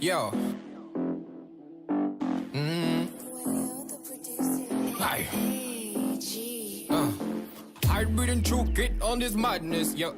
Yo. Aye. Hard breathing through kid on this madness, yo.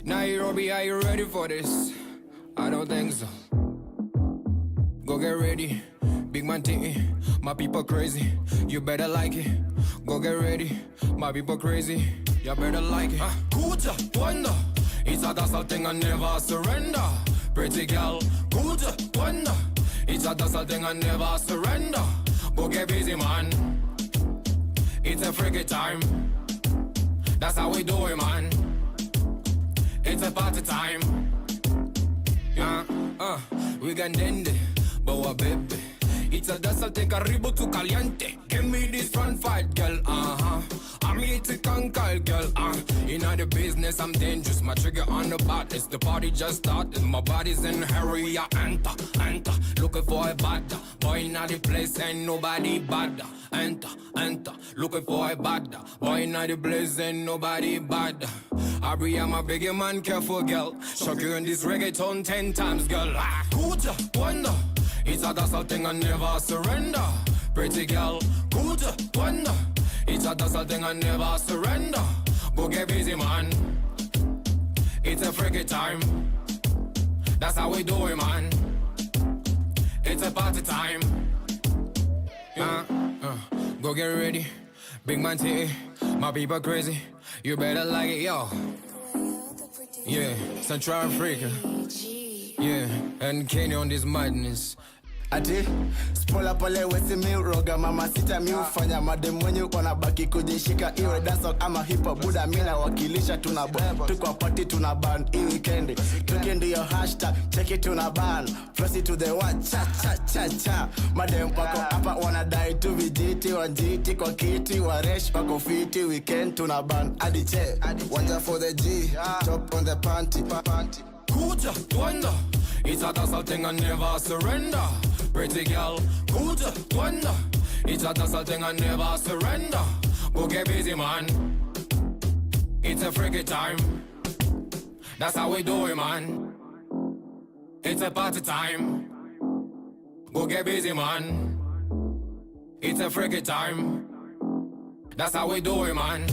Nairobi, are you ready for this? I don't think so. Go get ready, big man thing. My people crazy, you better like it. Go get ready, my people crazy, you better like it. Good wonder, it's a dazzle thing and never surrender. Pretty girl, good wonder, it's a dazzle thing and never surrender. Go get busy, man. It's a freaky time. That's how we do it, man. It's a party time. We can end it, but what baby? It's a dazzle thing, karibu tu caliente. Give me this front fight, girl, I'm here to conquer, girl, In the business, I'm dangerous. My trigger on the baddest. The party just started. My body's in a hurry. I enter. Looking for a bad boy in the place. Ain't nobody bad. Enter. Looking for a bad boy in the place. Ain't nobody bad. Aubrey, I'm a bigger man. Careful, girl. Shock you in this reggaeton 10 times, girl. Good wonder. It's a dazzle thing and never surrender. Pretty girl, good wonder. It's a dazzle thing and never surrender. Go get busy, man. It's a freaky time. That's how we do it, man. It's a party time. Go get ready, big man tea. My people crazy, you better like it, yo. Yeah, Central Africa. Yeah, and Kenya on this madness. Ati, spola pale wesi mi roga mama sita mi ufanya madem mwenye wanabaki kujishika iwe dancehall ama hip hop buda mina wakilisha tunabo tuko party tunaban hii weekend tukendi yo hashtag check it tunaban press it to the one cha madem wako hapa wanadai tu vijiti wanjiti kwa kiti waresh wako fiti weekend tunaban adi che wanja for the G top on the panty Good wonder, it's a dazzle thing and never surrender. Pretty girl, good wonder, it's a dazzle thing and never surrender. Go get busy, man. It's a freaky time. That's how we do it, man. It's a party time. Go get busy, man. It's a freaky time. That's how we do it, man.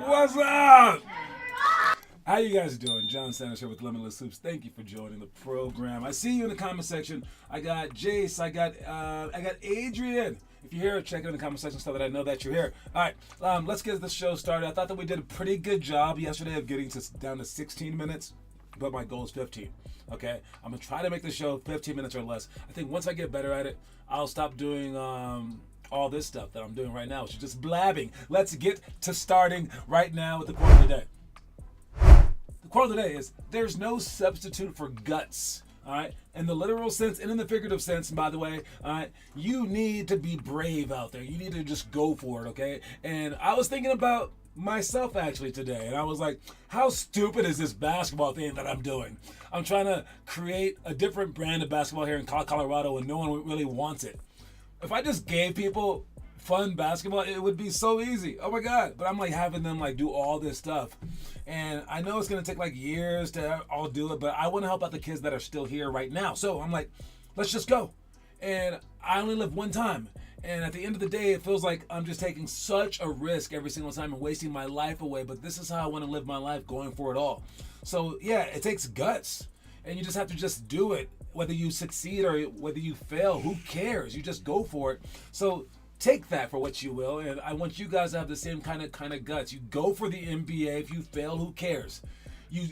What's up? How you guys doing? John Sanders here with Limitless Hoops. Thank you for joining the program. I see you in the comment section. I got Jace. I got Adrian. If you're here, check it in the comment section so that I know that you're here. All right, let's get this show started. I thought that we did a pretty good job yesterday of getting down to 16 minutes, but my goal is 15. Okay, I'm gonna try to make the show 15 minutes or less. I think once I get better at it, I'll stop doing all this stuff that I'm doing right now, which is just blabbing. Let's get to starting right now with the quote of the day. The quote of the day is, there's no substitute for guts. All right, in the literal sense and in the figurative sense, and by the way, all right, you need to be brave out there. You need to just go for it, okay? And I was thinking about myself actually today, and I was like, how stupid is this basketball thing that I'm doing? I'm trying to create a different brand of basketball here in Colorado, and no one really wants it. If I just gave people fun basketball, it would be so easy. Oh my God. But I'm like having them like do all this stuff. And I know it's going to take like years to all do it, but I want to help out the kids that are still here right now. So I'm like, let's just go. And I only live one time. And at the end of the day, it feels like I'm just taking such a risk every single time and wasting my life away. But this is how I want to live my life, going for it all. So yeah, it takes guts. And you just have to just do it. Whether you succeed or whether you fail, who cares? You just go for it. So take that for what you will, and I want you guys to have the same kind of guts. You go for the NBA. If you fail, who cares? You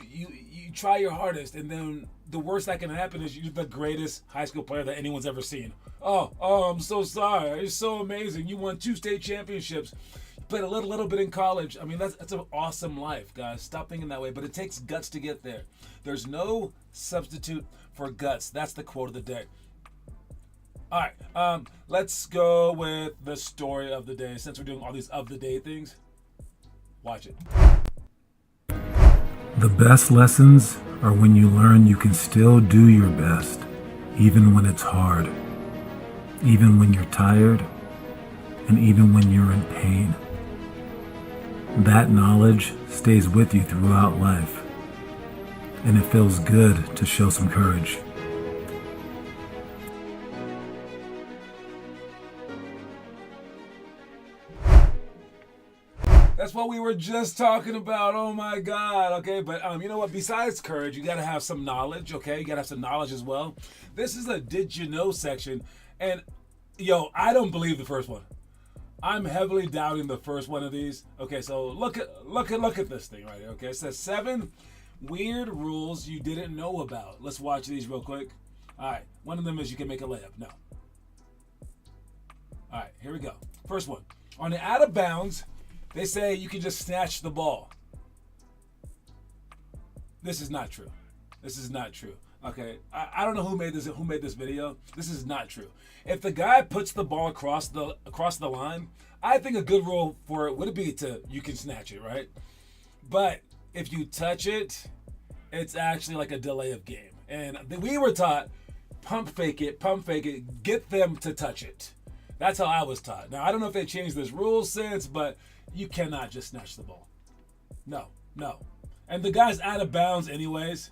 try your hardest, and then the worst that can happen is you're the greatest high school player that anyone's ever seen. Oh, I'm so sorry. It's so amazing. You won 2 state championships. You played a little bit in college. I mean, that's an awesome life, guys. Stop thinking that way. But it takes guts to get there. There's no substitute for guts. That's the quote of the day. All right, let's go with the story of the day. Since we're doing all these of the day things, watch it. The best lessons are when you learn you can still do your best, even when it's hard, even when you're tired, and even when you're in pain. That knowledge stays with you throughout life, and it feels good to show some courage. That's what we were just talking about. Oh my God. Okay, but you know what? Besides courage, you got to have some knowledge. Okay, you got to have some knowledge as well. This is a did you know section, and yo, I don't believe the first one. I'm heavily doubting the first one of these. Okay, so look at this thing right here. Okay, it says 7 weird rules you didn't know about. Let's watch these real quick. All right, one of them is you can make a layup. No. All right, here we go. First one. On the out of bounds, they say you can just snatch the ball. This is not true. This is not true. Okay, I don't know who made this video. This is not true. If the guy puts the ball across the line, I think a good rule for it would be you can snatch it, right? But if you touch it, it's actually like a delay of game. And we were taught pump fake it, get them to touch it. That's how I was taught. Now I don't know if they changed this rule since, but you cannot just snatch the ball. No. And the guy's out of bounds anyways.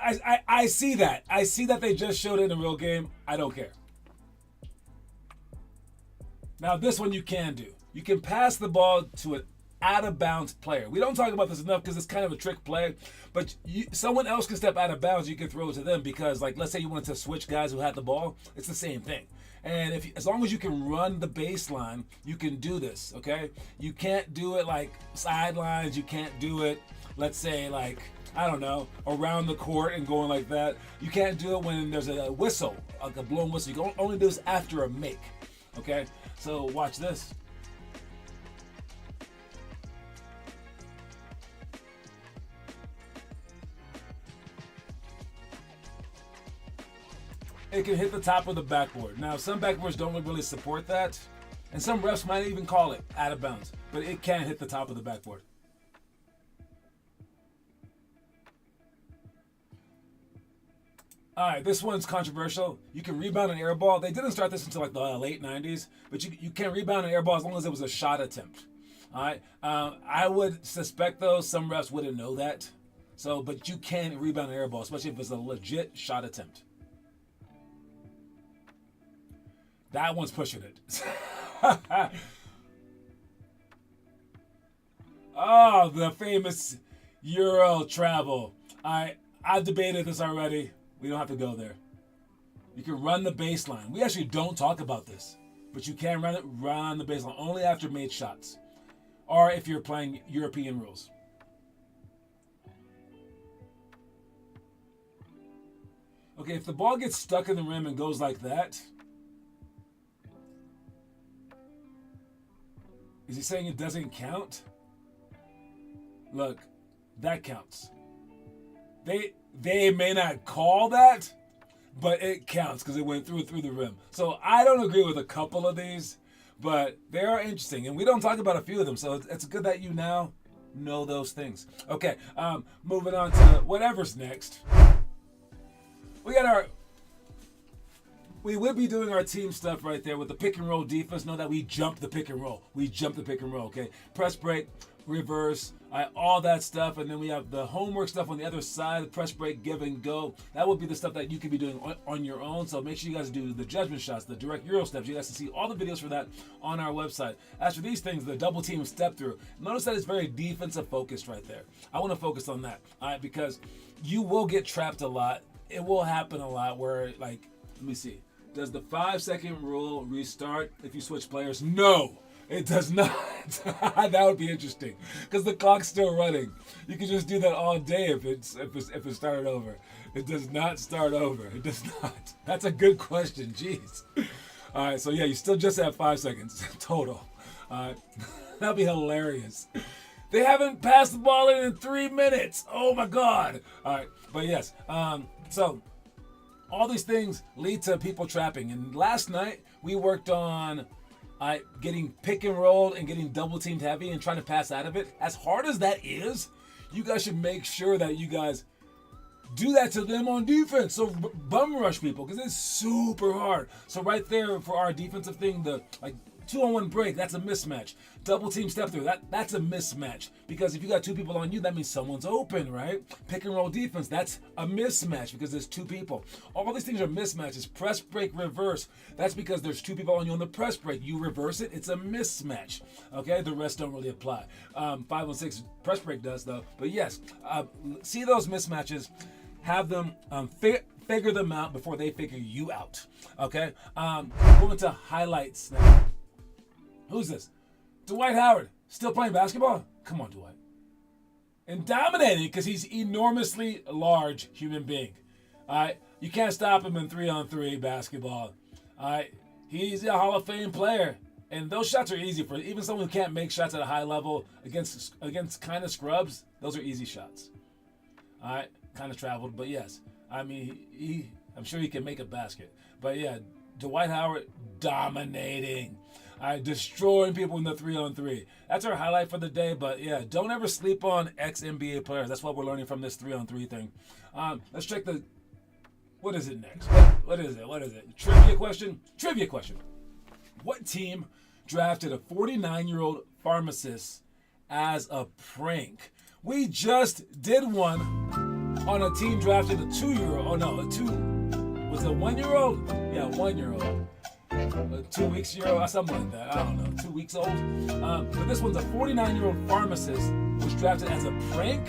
I see that. I see that they just showed it in a real game. I don't care. Now this one you can do. You can pass the ball to an out of bounds player. We don't talk about this enough because it's kind of a trick play, but someone else can step out of bounds. You can throw it to them because, like, let's say you wanted to switch guys who had the ball. It's the same thing. And as long as you can run the baseline, you can do this. Okay, you can't do it like sidelines. You can't do it, let's say, like, I don't know, around the court and going like that. You can't do it when there's a whistle, like a blown whistle. You can only do this after a make. Okay, so watch this. It can hit the top of the backboard. Now, some backboards don't really support that, and some refs might even call it out of bounds, but it can hit the top of the backboard. All right, this one's controversial. You can rebound an air ball. They didn't start this until like the late 90s, but you can rebound an air ball as long as it was a shot attempt. All right, I would suspect though some refs wouldn't know that. So, but you can rebound an air ball, especially if it's a legit shot attempt. That one's pushing it. Oh, the famous Euro travel. I've debated this already. We don't have to go there. You can run the baseline. We actually don't talk about this, but you can run the baseline only after made shots, or if you're playing European rules. Okay, if the ball gets stuck in the rim and goes like that, is he saying it doesn't count? Look, that counts. They may not call that, but it counts because it went through the rim. So I don't agree with a couple of these, but they are interesting, and we don't talk about a few of them. So it's good that you now know those things. Okay, moving on to whatever's next. We will be doing our team stuff right there with the pick and roll defense. Know that we jump the pick and roll. Okay? Press break, reverse, all that stuff. And then we have the homework stuff on the other side, the press break, give and go. That will be the stuff that you can be doing on your own. So make sure you guys do the judgment shots, the direct Euro steps. You guys can see all the videos for that on our website. As for these things, the double team step through, notice that it's very defensive focused right there. I want to focus on that, all right, because you will get trapped a lot. It will happen a lot where, like, let me see. Does the 5-second rule restart if you switch players? No, it does not. That would be interesting because the clock's still running. You can just do that all day if it started over. It does not start over. It does not. That's a good question. Jeez. All right, so yeah, you still just have 5 seconds total. All right, that'd be hilarious. They haven't passed the ball in 3 minutes. Oh my God. All right, but yes. So all these things lead to people trapping. And last night we worked on getting pick and rolled and getting double teamed heavy and trying to pass out of it. As hard as that is, you guys should make sure that you guys do that to them on defense. So bum rush people because it's super hard. So right there for our defensive thing, the 2-on-1 break, that's a mismatch. Double team step through, that's a mismatch. Because if you got 2 people on you, that means someone's open, right? Pick and roll defense, that's a mismatch because there's 2 people. All these things are mismatches. Press break, reverse, that's because there's 2 people on you on the press break. You reverse it, it's a mismatch. Okay, the rest don't really apply. 5-on-6 press break does though. But yes, see those mismatches, have them figure them out before they figure you out. Okay, going to highlights now. Who's this? Dwight Howard. Still playing basketball? Come on, Dwight. And dominating because he's enormously large human being. All right? You can't stop him in 3-on-3 basketball. All right? He's a Hall of Fame player. And those shots are easy for even someone who can't make shots at a high level against kind of scrubs. Those are easy shots. All right? Kind of traveled, but yes. I mean, I'm sure he can make a basket. But yeah, Dwight Howard dominating. Destroying people in the 3-on-3. That's our highlight for the day. But yeah, don't ever sleep on ex-NBA players. That's what we're learning from this 3-on-3 thing. Let's check the. What is it next? What is it? Trivia question. What team drafted a 49-year-old pharmacist as a prank? We just did one on a team drafted a 2-year-old. Oh no, was it a 1-year-old? Yeah, 1-year-old. 2 weeks Euro, something like that. I don't know, 2 weeks old. But this one's a 49-year-old pharmacist was drafted as a prank.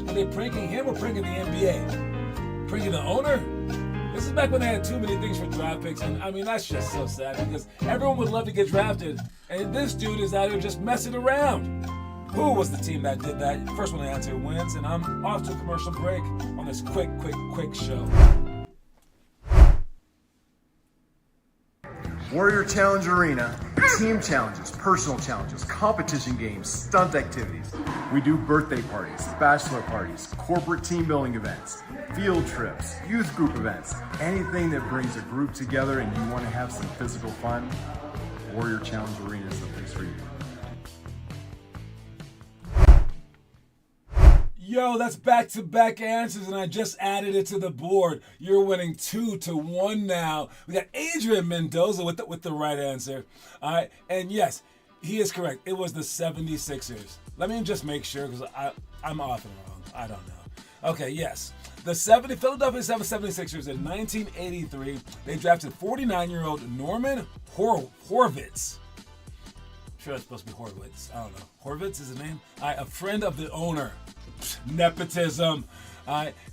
Are they pranking him or pranking the NBA? Pranking the owner? This is back when they had too many things for draft picks, and I mean that's just so sad because everyone would love to get drafted, and this dude is out here just messing around. Who was the team that did that? First one to answer wins, and I'm off to a commercial break on this quick show. Warrior Challenge Arena, team challenges, personal challenges, competition games, stunt activities. We do birthday parties, bachelor parties, corporate team building events, field trips, youth group events, anything that brings a group together and you want to have some physical fun, Warrior Challenge Arena is the place for you. Yo, that's back-to-back answers, and I just added it to the board. You're winning 2-1 now. We got Adrian Mendoza with the right answer. All right, and yes, he is correct. It was the 76ers. Let me just make sure because I'm often wrong. I don't know. Okay, yes. The Philadelphia 76ers in 1983, they drafted 49-year-old Norman Horvitz. sure that's supposed to be Horwitz. I don't know. Horwitz is the name? A friend of the owner. Nepotism.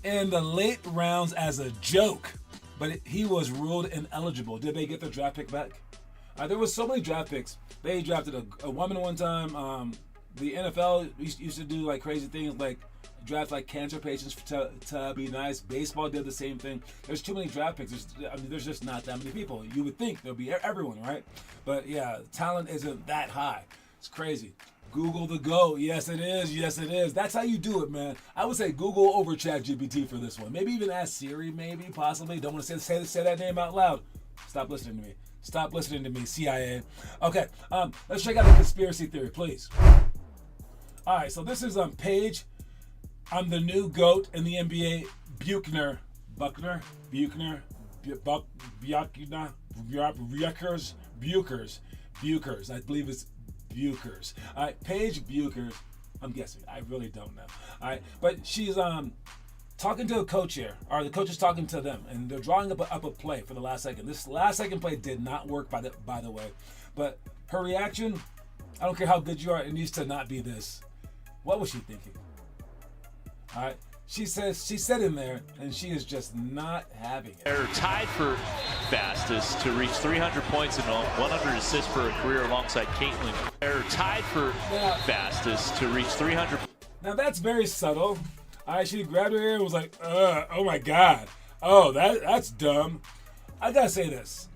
In the late rounds as a joke. But he was ruled ineligible. Did they get their draft pick back? There was so many draft picks. They drafted a woman one time. The NFL used to do like crazy things like draft like cancer patients to be nice. Baseball did the same thing. There's too many draft picks. There's just not that many people. You would think there'll be everyone, right? But yeah, talent isn't that high. It's crazy. Google the GOAT. Yes, it is. Yes, it is. That's how you do it, man. I would say Google over ChatGPT for this one. Maybe even ask Siri, maybe, possibly. Don't want to say that name out loud. Stop listening to me. Stop listening to me, CIA. Okay, let's check out the conspiracy theory, please. All right, so this is Paige. I'm the new GOAT in the NBA. Buchner. I believe it's Buchers. All right, Paige Buchers. I'm guessing. I really don't know. All right, but she's talking to a coach here, or the coach is talking to them, and they're drawing up a play for the last second. This last second play did not work, by the way. But her reaction, I don't care how good you are, it needs to not be this. What was she thinking? All right. She said in there, and she is just not having it. They're tied for fastest to reach 300 points and 100 assists for a career alongside Caitlin. They're tied for fastest to reach 300. Now that's very subtle. All right, she grabbed her hair and was like, oh my God. Oh, that's dumb. I gotta say this.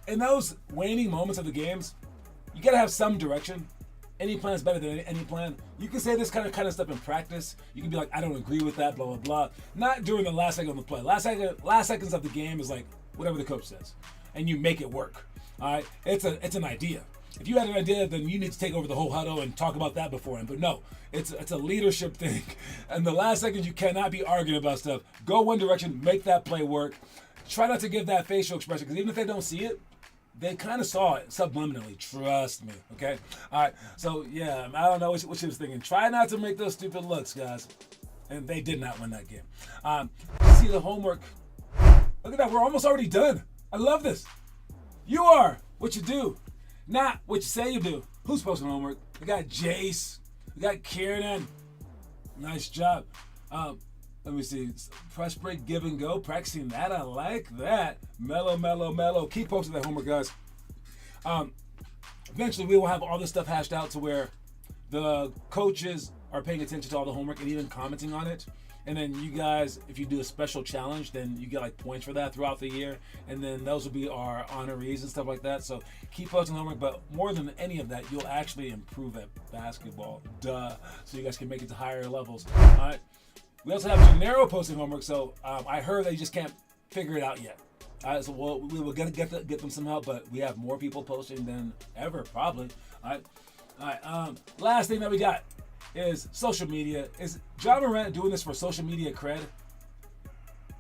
In those waning moments of the games, you gotta have some direction. Any plan is better than any plan. You can say this kind of stuff in practice. You can be like, I don't agree with that, blah, blah, blah. Not during the last second of the play. Last seconds of the game is like whatever the coach says. And you make it work. All right? It's an idea. If you had an idea, then you need to take over the whole huddle and talk about that beforehand. But no, it's a leadership thing. And the last seconds, you cannot be arguing about stuff. Go one direction, make that play work. Try not to give that facial expression, because even if they don't see it, they kind of saw it subliminally. Trust me, okay? All right, so yeah, I don't know what she was thinking. Try not to make those stupid looks, guys. And they did not win that game. See the homework. Look at that, we're almost already done. I love this. You are what you do, not what you say you do. Who's posting homework? We got Jace. We got Kieran. Nice job. Let me see. Press break, give and go. Practicing that. I like that. Mellow. Keep posting that homework, guys. Eventually, we will have all this stuff hashed out to where the coaches are paying attention to all the homework and even commenting on it. And then you guys, if you do a special challenge, then you get like points for that throughout the year. And then those will be our honorees and stuff like that. So keep posting homework. But more than any of that, you'll actually improve at basketball. Duh. So you guys can make it to higher levels. All right. We also have Gennaro posting homework, so I heard they just can't figure it out yet. So we will get them some help, but we have more people posting than ever, probably. All right. Last thing that we got is social media. Is Ja Morant doing this for social media cred?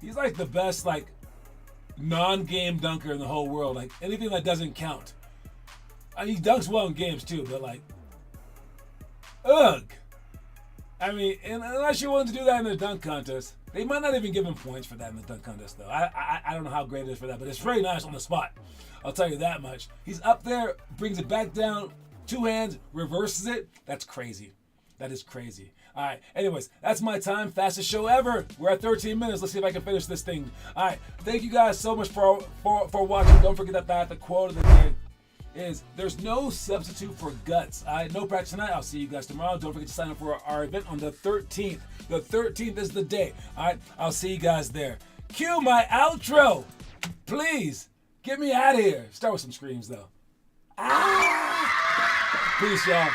He's like the best non-game dunker in the whole world. Like anything that doesn't count. He dunks well in games too, but ugh. I mean, unless you're willing to do that in the dunk contest, they might not even give him points for that in the dunk contest, though. I don't know how great it is for that, but it's very nice on the spot. I'll tell you that much. He's up there, brings it back down, two hands, reverses it. That's crazy. That is crazy. All right. Anyways, that's my time. Fastest show ever. We're at 13 minutes. Let's see if I can finish this thing. All right. Thank you guys so much for watching. Don't forget that the quote of the day is there's no substitute for guts. No practice tonight. I'll see you guys tomorrow. Don't forget to sign up for our event on the 13th. The 13th is the day. All right, I'll see you guys there. Cue my outro. Please, get me out of here. Start with some screams, though. Peace, y'all.